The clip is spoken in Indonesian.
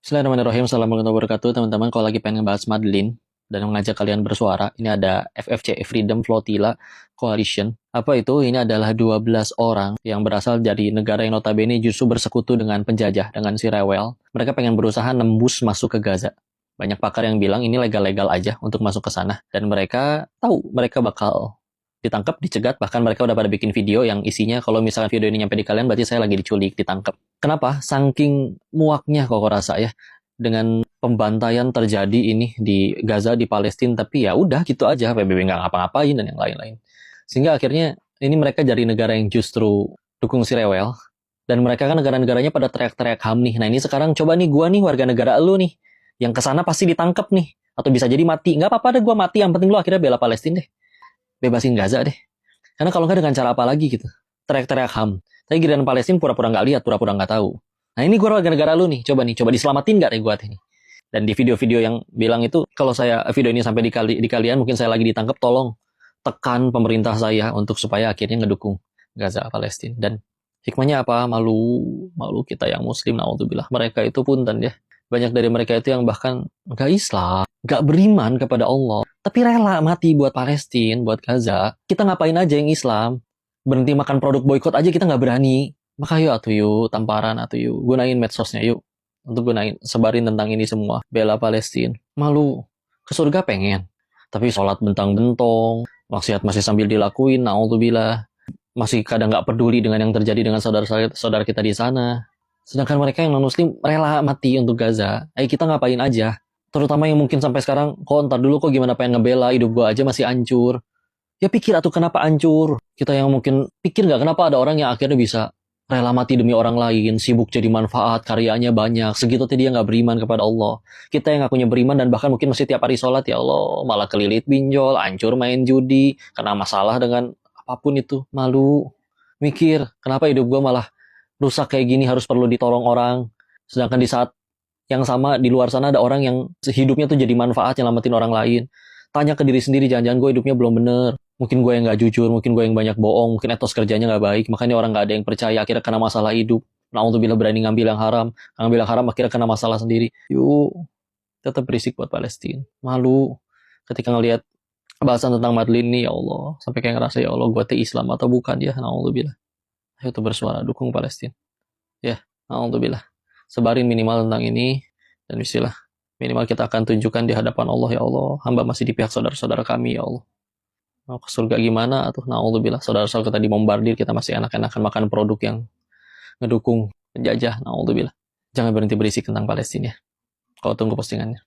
Bismillahirrahmanirrahim. Assalamualaikum warahmatullahi wabarakatuh. Teman-teman, kalau lagi pengen bahas Madlin dan mengajak kalian bersuara, ini ada FFC, Freedom Flotilla Coalition. Apa itu? Ini adalah 12 orang yang berasal dari negara yang notabene justru bersekutu dengan penjajah, dengan si Rewel. Mereka pengen berusaha nembus masuk ke Gaza. Banyak pakar yang bilang ini legal-legal aja untuk masuk ke sana. Dan mereka tahu mereka bakal ditangkap, dicegat, bahkan mereka udah pada bikin video yang isinya kalau misalkan video ini nyampe di kalian berarti saya lagi diculik, ditangkap. Kenapa? Saking muaknya kok rasa ya dengan pembantaian terjadi ini di Gaza, di Palestina, tapi ya udah gitu aja, PBB nggak ngapa-ngapain dan yang lain-lain. Sehingga akhirnya ini mereka dari negara yang justru dukung si Rewel, dan mereka kan negara-negaranya pada teriak-teriak HAM nih. Nah ini sekarang coba nih gua nih warga negara lu nih, yang kesana pasti ditangkap nih, atau bisa jadi mati. Nggak apa-apa deh gua mati, yang penting lu akhirnya bela Palestina deh. Bebasin Gaza deh. Karena kalau nggak dengan cara apa lagi gitu. Teriak-teriak HAM. Tapi giliran Palestina pura-pura nggak lihat, pura-pura nggak tahu. Nah ini gue warga negara lu nih, coba diselamatin nggak deh gue ini. Dan di video-video yang bilang itu, kalau saya video ini sampai di kalian, mungkin saya lagi ditangkap, tolong tekan pemerintah saya untuk supaya akhirnya ngedukung Gaza Palestina. Dan hikmahnya apa? Malu kita yang Muslim, naudzubillah. Mereka itu punten ya. Banyak dari mereka itu yang bahkan nggak Islam, nggak beriman kepada Allah, tapi rela mati buat Palestina, buat Gaza. Kita ngapain aja yang Islam? Berhenti makan produk boykot aja kita nggak berani. Maka yuk atuh yuk, tamparan atuh yuk, gunain medsosnya yuk. Untuk gunain, sebarin tentang ini semua. Bela Palestina. Malu, ke surga pengen. Tapi sholat bentang-bentong, maksiat masih sambil dilakuin, naudzubillah. Masih kadang nggak peduli dengan yang terjadi dengan saudara-saudara kita di sana. Sedangkan mereka yang non-muslim rela mati untuk Gaza. Kita ngapain aja? Terutama yang mungkin sampai sekarang, kok ntar dulu kok gimana pengen ngebela, hidup gua aja masih hancur. Ya pikir atuh kenapa hancur? Kita yang mungkin pikir nggak kenapa ada orang yang akhirnya bisa rela mati demi orang lain, sibuk jadi manfaat, karyanya banyak, segitu dia nggak beriman kepada Allah. Kita yang ngakunya beriman dan bahkan mungkin masih tiap hari sholat, ya Allah, malah kelilit pinjol, hancur main judi, kena masalah dengan apapun itu, malu. Mikir, kenapa hidup gua malah rusak kayak gini, harus perlu ditolong orang. Sedangkan di saat yang sama di luar sana ada orang yang hidupnya tuh jadi manfaat, nyelamatin orang lain. Tanya ke diri sendiri, jangan-jangan gue hidupnya belum bener. Mungkin gue yang gak jujur, mungkin gue yang banyak bohong, mungkin etos kerjanya gak baik, makanya orang gak ada yang percaya, akhirnya kena masalah hidup. Na'udzubillah berani ngambil yang haram, akhirnya kena masalah sendiri. Yuk, tetap berisik buat Palestina. Malu ketika ngelihat bahasan tentang Madlin nih, ya Allah. Sampai kayak ngerasa, ya Allah, gue teh Islam atau bukan ya, na'udzubillah. Ayo tuh bersuara, dukung Palestina. Ya, alhamdulillah. Sebarin minimal tentang ini, dan bismillah. Minimal kita akan tunjukkan di hadapan Allah, ya Allah. Hamba masih di pihak saudara-saudara kami, ya Allah. Mau ke surga gimana? Atuh, na'udzubillah. Saudara-saudara kita dibombardir, kita masih enak-enakan makan produk yang ngedukung penjajah, na'udzubillah. Jangan berhenti berisik tentang Palestina. Kau tunggu postingannya.